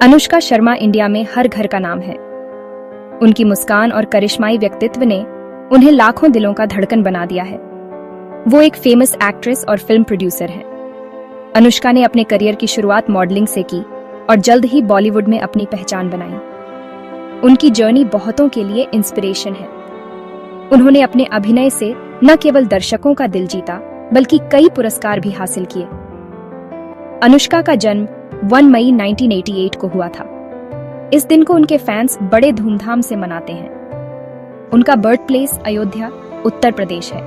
Anushka Sharma India में हर घर का नाम है। उनकी मुस्कान और करिश्माई व्यक्तित्व ने उन्हें लाखों दिलों का धड़कन बना दिया है। वो एक फेमस एक्ट्रेस और फिल्म प्रोड्यूसर है। अनुष्का ने अपने करियर की शुरुआत मॉडलिंग से की और जल्द ही बॉलीवुड में अपनी पहचान बनाई। उनकी जर्नी बहुतों के लिए इंस्पिरेशन है। उन्होंने अपने अभिनय से न केवल दर्शकों का दिल जीता बल्कि कई पुरस्कार भी हासिल किए। अनुष्का का जन्म 1 मई 1988 को हुआ था। इस दिन को उनके फैंस बड़े धूमधाम से मनाते हैं। उनका बर्थ प्लेस अयोध्या, उत्तर प्रदेश है।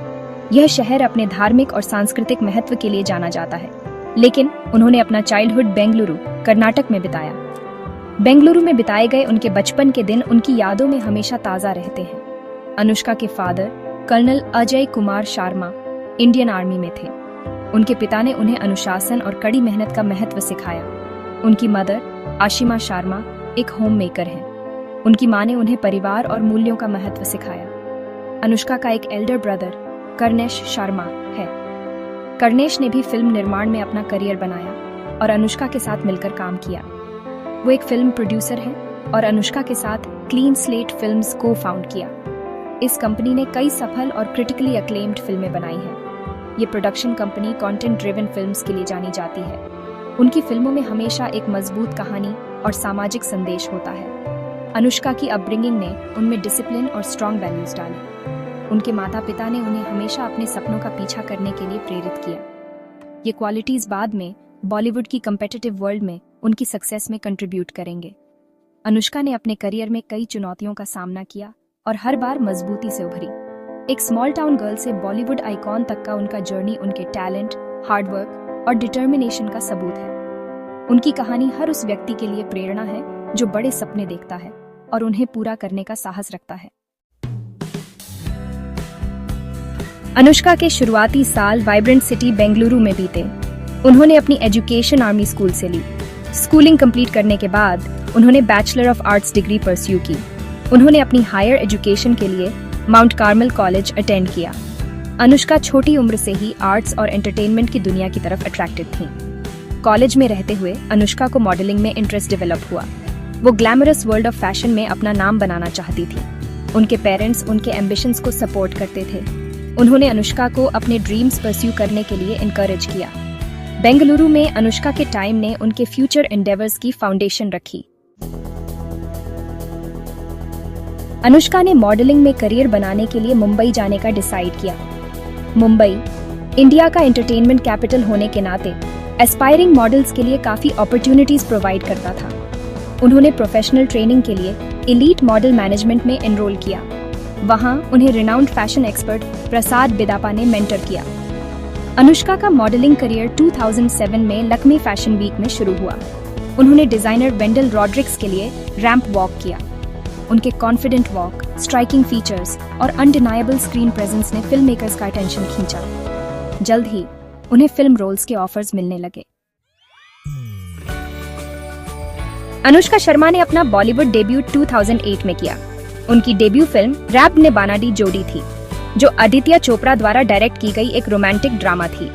यह शहर अपने धार्मिक और सांस्कृतिक महत्व के लिए जाना जाता है, लेकिन उन्होंने अपना चाइल्डहुड बेंगलुरु, कर्नाटक में बिताया। बेंगलुरु में बिताए गए उनके बचपन के दिन उनकी यादों में हमेशा ताजा रहते हैं। अनुष्का के father colonel Ajay Kumar Sharma Indian army में थे। उनके पिता ने उन्हें अनुशासन और कड़ी मेहनत का महत्व सिखाया। उनकी मदर आशिमा शर्मा एक होम मेकर हैं। उनकी मां ने उन्हें परिवार और मूल्यों का महत्व सिखाया। अनुष्का का एक एल्डर ब्रदर कर्णेश शर्मा है। कर्णेश ने भी फिल्म निर्माण में अपना करियर बनाया और अनुष्का के साथ मिलकर काम किया। वो एक फिल्म प्रोड्यूसर है और अनुष्का के साथ क्लीन स्लेट फिल्म्स को फाउंड किया। इस कंपनी ने कई सफल और क्रिटिकली अक्लेम्ड फिल्में बनाई हैं। ये production company content driven films के लिए जानी जाती है। उनकी फिल्मों में हमेशा एक मजबूत कहानी और सामाजिक संदेश होता है। अनुष्का की अपब्रिंगिंग ने उनमें डिसिप्लिन और स्ट्रॉन्ग वैल्यूज डाले। उनके माता पिता ने उन्हें हमेशा अपने सपनों का पीछा करने के लिए प्रेरित किया। ये क्वालिटीज बाद में बॉलीवुड की कम्पिटिटिव वर्ल्ड में उनकी सक्सेस में कंट्रीब्यूट करेंगे। अनुष्का ने अपने करियर में कई चुनौतियों का सामना किया और हर बार मजबूती से उभरी। एक स्मॉल टाउन गर्ल से बॉलीवुड आइकॉन तक का उनका जर्नी उनके टैलेंट, हार्डवर्क और डिटर्मिनेशन का सबूत है। उनकी कहानी हर उस व्यक्ति के लिए प्रेरणा है जो बड़े सपने देखता है और उन्हें पूरा करने का साहस रखता है। अनुष्का के शुरुआती साल वाइब्रेंट सिटी बेंगलुरु में बीते। उन्होंने अपनी एजुकेशन आर्मी स्कूल से ली। स्कूलिंग कंप्लीट करने के बाद उन्होंने bachelor of arts degree pursue की। उन्होंने अपनी हायर एजुकेशन के लिए माउंट कार्मल कॉलेज अटेंड किया। अनुष्का छोटी उम्र से ही आर्ट्स और एंटरटेनमेंट की दुनिया की तरफ अट्रैक्टेड थी। कॉलेज में रहते हुए अनुष्का को मॉडलिंग में इंटरेस्ट डेवलप हुआ। वो ग्लैमरस वर्ल्ड ऑफ फैशन में अपना नाम बनाना चाहती थी। उनके पेरेंट्स उनके एम्बिशंस को सपोर्ट करते थे। उन्होंने अनुष्का को अपने ड्रीम्स परस्यू करने के लिए इनकरेज किया। बेंगलुरु में अनुष्का के टाइम ने उनके फ्यूचर एंडेवर्स की फाउंडेशन रखी। अनुष्का ने मॉडलिंग में करियर बनाने के लिए मुंबई जाने का डिसाइड किया। मुंबई इंडिया का एंटरटेनमेंट कैपिटल होने के नाते एस्पायरिंग मॉडल्स के लिए काफी अपॉर्चुनिटीज प्रोवाइड करता था। उन्होंने प्रोफेशनल ट्रेनिंग के लिए एलीट मॉडल मैनेजमेंट में एनरोल किया। वहां उन्हें रिनाउंड फैशन एक्सपर्ट प्रसाद बिदापा ने मेंटर किया। अनुष्का का मॉडलिंग करियर 2007 में लक्मे फैशन वीक में शुरू हुआ। उन्होंने डिजाइनर वेंडल रॉड्रिक्स के लिए रैंप वॉक किया। उनके कॉन्फिडेंट वॉक, स्ट्राइकिंग फीचर्स और अनडिनायबल स्क्रीन प्रेजेंस ने फिल्म मेकर्स का अटेंशन खींचा। जल्द ही उन्हें फिल्म रोल्स के ऑफर्स मिलने लगे। अनुष्का शर्मा ने अपना बॉलीवुड डेब्यू 2008 में किया। उनकी डेब्यू फिल्म रैब ने बानाडी जोड़ी थी, जो आदित्य चोपड़ा द्वारा डायरेक्ट की गई एक रोमांटिक ड्रामा थी।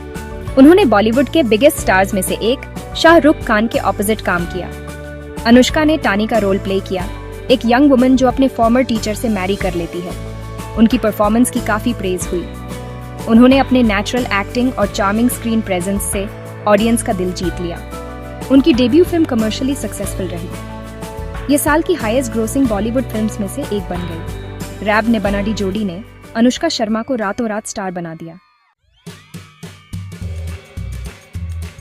उन्होंने बॉलीवुड के बिगेस्ट स्टार्स में से एक शाहरुख खान के ऑपोजिट काम किया। अनुष्का ने टानी का रोल प्ले किया, एक यंग वुमन जो अपने फॉर्मर टीचर से मैरी कर लेती है। उनकी परफॉर्मेंस की काफी प्रेज हुई। उन्होंने अपने नेचुरल एक्टिंग और चार्मिंग स्क्रीन प्रेजेंस से ऑडियंस का दिल जीत लिया। उनकी डेब्यू फिल्म कमर्शियली सक्सेसफुल रही। ये साल की हाईएस्ट ग्रोसिंग बॉलीवुड फिल्म्स में से एक बन गई। रैब ने बनाडी जोड़ी ने अनुष्का शर्मा को रातों रात स्टार बना दिया।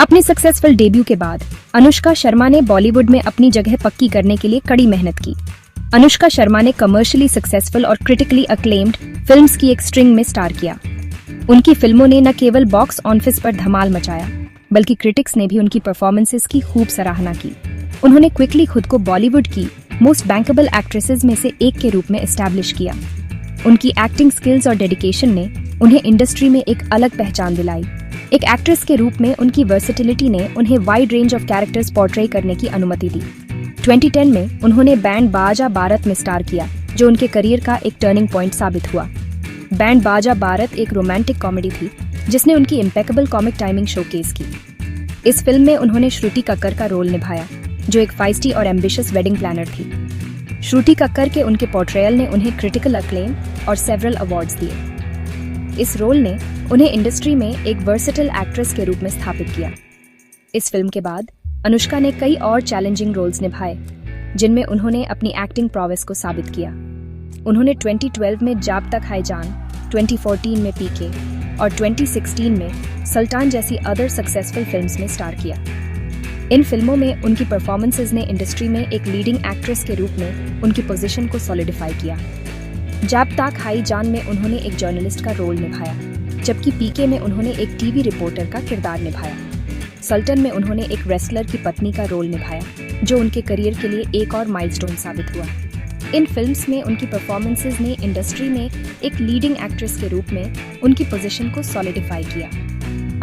अपने सक्सेसफुल डेब्यू के बाद अनुष्का शर्मा ने बॉलीवुड में अपनी जगह पक्की करने के लिए कड़ी मेहनत की। अनुष्का शर्मा ने कमर्शियली सक्सेसफुल और क्रिटिकली अक्लेम्ड फिल्म्स की एक स्ट्रिंग में स्टार किया। उनकी फिल्मों ने न केवल बॉक्स ऑफिस पर धमाल मचाया, बल्कि क्रिटिक्स ने भी उनकी परफॉर्मेंसेस की खूब सराहना की। उन्होंने क्विकली खुद को बॉलीवुड की मोस्ट बैंकेबल एक्ट्रेसेस में से एक के रूप में एस्टैब्लिश किया। उनकी एक्टिंग स्किल्स और डेडिकेशन ने उन्हें इंडस्ट्री में एक अलग पहचान दिलाई। एक एक्ट्रेस के रूप में उनकी वर्सेटिलिटी ने उन्हें wide range of characters portray करने की अनुमति दी। 2010 में उन्होंने बैंड बाजा बारात में स्टार किया, जो उनके करियर का एक टर्निंग पॉइंट साबित हुआ। बैंड बाजा बारात एक रोमांटिक कॉमेडी थी जिसने उनकी इम्पेकेबल कॉमिक टाइमिंग शोकेस की। इस फिल्म में उन्होंने श्रुति कक्कर का रोल निभाया। जो एक फाइस्टी और एम्बिशियस वेडिंग प्लानर थी। श्रुति कक्कर के उनके पोर्ट्रेयल ने उन्हें क्रिटिकल अक्लेम और सेवरल अवार्ड्स दिए। इस रोल ने उन्हें इंडस्ट्री में एक वर्सेटाइल एक्ट्रेस के रूप में स्थापित किया। इस फिल्म के बाद अनुष्का ने कई और चैलेंजिंग रोल्स निभाए, जिनमें उन्होंने अपनी एक्टिंग प्रोवेस को साबित किया। उन्होंने 2012 में जाब तक है जान, 2014 में पीके और 2016 में सुल्तान जैसी अदर सक्सेसफुल फिल्म्स में स्टार किया। इन फिल्मों में उनकी परफॉर्मेंसेस ने इंडस्ट्री में एक लीडिंग एक्ट्रेस के रूप में उनकी पोजीशन को सॉलिडिफाई किया। जाब तक है जान में उन्होंने एक जर्नलिस्ट का रोल निभाया, जबकि पीके में उन्होंने एक टीवी रिपोर्टर का किरदार निभाया। सुल्तान में उन्होंने एक रेसलर की पत्नी का रोल निभाया, जो उनके करियर के लिए एक और माइलस्टोन साबित हुआ। इन फिल्म्स में उनकी परफॉर्मेंसेस ने इंडस्ट्री में एक लीडिंग एक्ट्रेस के रूप में उनकी पोजीशन को सॉलिडिफाई किया।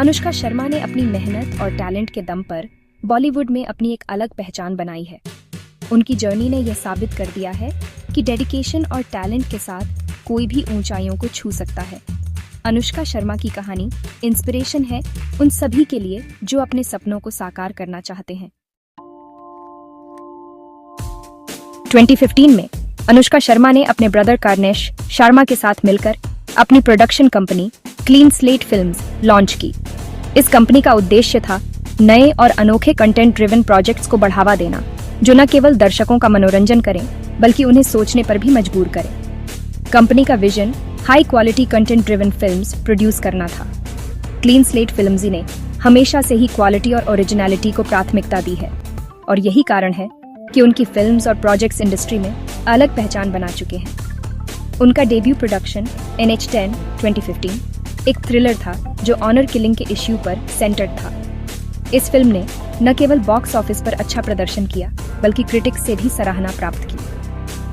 अनुष्का शर्मा ने अपनी मेहनत और टैलेंट के दम पर बॉलीवुड में अपनी एक अलग पहचान बनाई है। उनकी जर्नी ने यह साबित कर दिया है कि डेडिकेशन और टैलेंट के साथ कोई भी ऊंचाइयों को छू सकता है। अनुष्का शर्मा की कहानी इंस्पिरेशन है उन सभी के लिए जो अपने सपनों को साकार करना चाहते हैं। 2015 में अनुष्का शर्मा ने अपने ब्रदर कार्नेश शर्मा के साथ मिलकर अपनी production company clean slate films launch की। इस कंपनी का उद्देश्य था नए और अनोखे कंटेंट ड्रिवन प्रोजेक्ट्स को बढ़ावा देना, जो न केवल दर्शकों का मनोरंजन करें बल्कि उन्हें सोचने पर भी मजबूर करें। कंपनी का vision high quality content driven films produce करना था। क्लीन स्लेट फिल्म्स ने हमेशा से ही क्वालिटी और ओरिजिनलिटी को प्राथमिकता दी है, और यही कारण है कि उनकी फिल्म्स और प्रोजेक्ट्स इंडस्ट्री में अलग पहचान बना चुके हैं। उनका डेब्यू प्रोडक्शन NH10 2015 एक थ्रिलर था जो ऑनर किलिंग के इश्यू पर सेंटर्ड था। इस फिल्म ने न केवल बॉक्स ऑफिस पर अच्छा प्रदर्शन किया बल्कि क्रिटिक्स से भी सराहना प्राप्त की।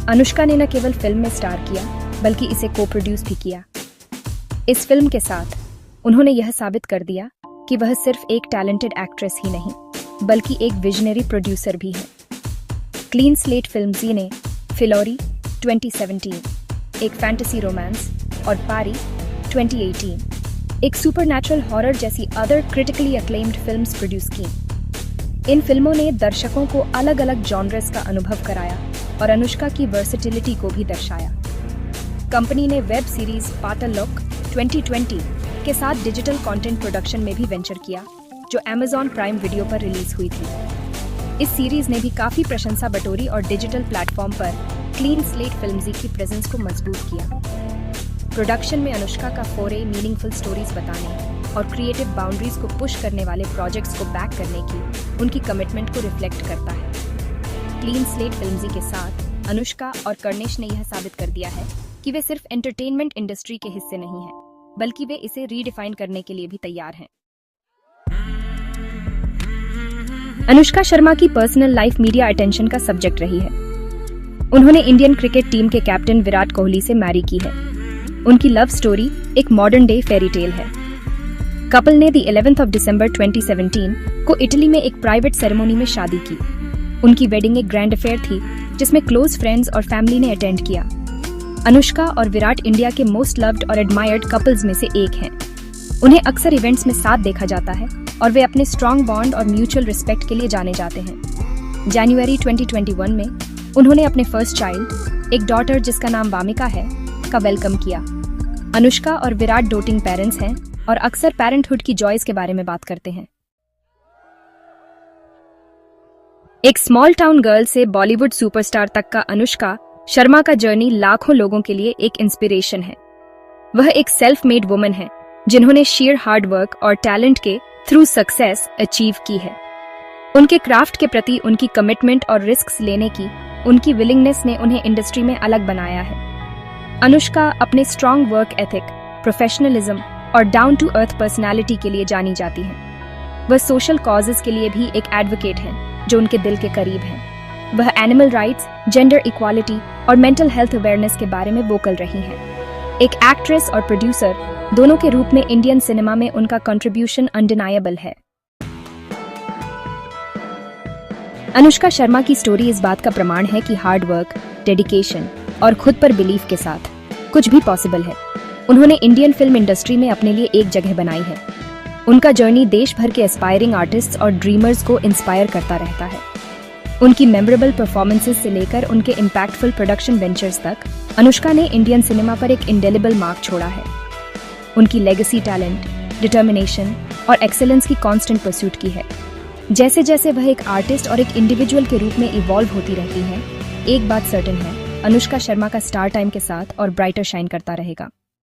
अनुष्का ने न केवल फिल्म में स्टार किया बल्कि इसे को प्रोड्यूस भी किया। इस फिल्म के साथ उन्होंने यह साबित कर दिया कि वह सिर्फ एक टैलेंटेड एक्ट्रेस ही नहीं बल्कि एक विजनरी प्रोड्यूसर भी है। क्लीन स्लेट फिल्म्स ने फिलौरी 2017, एक फैंटेसी रोमांस, और पारी 2018 एक सुपरनैचुरल हॉरर जैसी other critically acclaimed films produce की। इन फिल्मों ने दर्शकों को अलग अलग जॉनर्स का अनुभव कराया और अनुष्का की वर्सेटिलिटी को भी दर्शाया। कंपनी ने वेब सीरीज पाताल लोक 2020 के साथ डिजिटल कंटेंट प्रोडक्शन में भी वेंचर किया, जो Amazon प्राइम वीडियो पर रिलीज हुई थी। इस सीरीज ने भी काफी प्रशंसा बटोरी और डिजिटल प्लेटफॉर्म पर क्लीन स्लेट फिल्म्स की प्रेजेंस को मजबूत किया। प्रोडक्शन में अनुष्का का फोरे मीनिंगफुल स्टोरीज बताने और क्रिएटिव बाउंड्रीज को पुश करने वाले प्रोजेक्ट्स को बैक करने की उनकी कमिटमेंट को रिफ्लेक्ट करता है। क्लीन स्लेट फिल्म्स के साथ अनुष्का और कर्णेश ने यह साबित कर दिया है कि वे सिर्फ एंटरटेनमेंट इंडस्ट्री के हिस्से नहीं हैं, बल्कि वे इसे रीडिफाइन करने के लिए भी तैयार हैं। अनुष्का शर्मा की पर्सनल लाइफ मीडिया अटेंशन का सब्जेक्ट रही है। उन्होंने इंडियन क्रिकेट टीम के कैप्टन विराट कोहली से मैरी की है। उनकी लव स्टोरी एक मॉडर्न डे फेरी टेल है। कपल ने 11 दिसंबर 2017 को इटली में एक प्राइवेट सेरेमनी में शादी की। उनकी वेडिंग एक ग्रैंड अफेयर थी जिसमें क्लोज फ्रेंड्स और फैमिली ने अटेंड किया। अनुष्का और विराट इंडिया के मोस्ट लव्ड और एडमायर्ड कपल्स में से एक हैं। उन्हें अक्सर इवेंट्स में साथ देखा जाता है और वे अपने स्ट्रॉन्ग बॉन्ड और म्यूचुअल रिस्पेक्ट के लिए जाने जाते हैं। जनवरी 2021 में उन्होंने अपने फर्स्ट चाइल्ड, एक डॉटर जिसका नाम वामिका है, का वेलकम किया। अनुष्का और विराट डोटिंग पेरेंट्स हैं और अक्सर पेरेंटहुड की जॉयज के बारे में बात करते हैं। एक स्मॉल टाउन गर्ल से बॉलीवुड सुपरस्टार तक का अनुष्का शर्मा का जर्नी लाखों लोगों के लिए एक इंस्पिरेशन है। वह एक सेल्फ मेड वुमन है जिन्होंने शेयर हार्ड वर्क और टैलेंट के थ्रू सक्सेस अचीव की है। उनके क्राफ्ट के प्रति उनकी कमिटमेंट और रिस्क्स लेने की उनकी विलिंगनेस ने उन्हें इंडस्ट्री में अलग बनाया है। अनुष्का अपने स्ट्रॉन्ग वर्क एथिक, प्रोफेशनलिज्म और डाउन टू अर्थ पर्सनालिटी के लिए जानी जाती हैं। वह सोशल कॉजेज के लिए भी एक एडवोकेट हैं जो उनके दिल के करीब हैं। वह एनिमल राइट्स, जेंडर इक्वालिटी और मेंटल हेल्थ अवेयरनेस के बारे में वोकल रही हैं। एक एक्ट्रेस और प्रोड्यूसर दोनों के रूप में इंडियन सिनेमा में उनका कंट्रीब्यूशन अनडिनायबल है। अनुष्का शर्मा की स्टोरी इस बात का प्रमाण है कि हार्ड वर्क, डेडिकेशन और खुद पर बिलीफ के साथ कुछ भी पॉसिबल है। उन्होंने इंडियन फिल्म इंडस्ट्री में अपने लिए एक जगह बनाई है। उनका जर्नी देश भर के एस्पायरिंग आर्टिस्ट्स और ड्रीमर्स को इंस्पायर करता रहता है। उनकी मेमोरेबल परफॉर्मेंसेस से लेकर उनके इम्पैक्टफुल प्रोडक्शन वेंचर्स तक अनुष्का ने इंडियन सिनेमा पर एक इंडेलिबल मार्क छोड़ा है। उनकी लेगेसी टैलेंट, डिटर्मिनेशन और एक्सेलेंस की कांस्टेंट परस्यूट की है। जैसे जैसे वह एक आर्टिस्ट और एक इंडिविजुअल के रूप में इवॉल्व होती रहती हैं, एक बात सर्टेन है, अनुष्का शर्मा का स्टार टाइम के साथ और ब्राइटर शाइन करता रहेगा।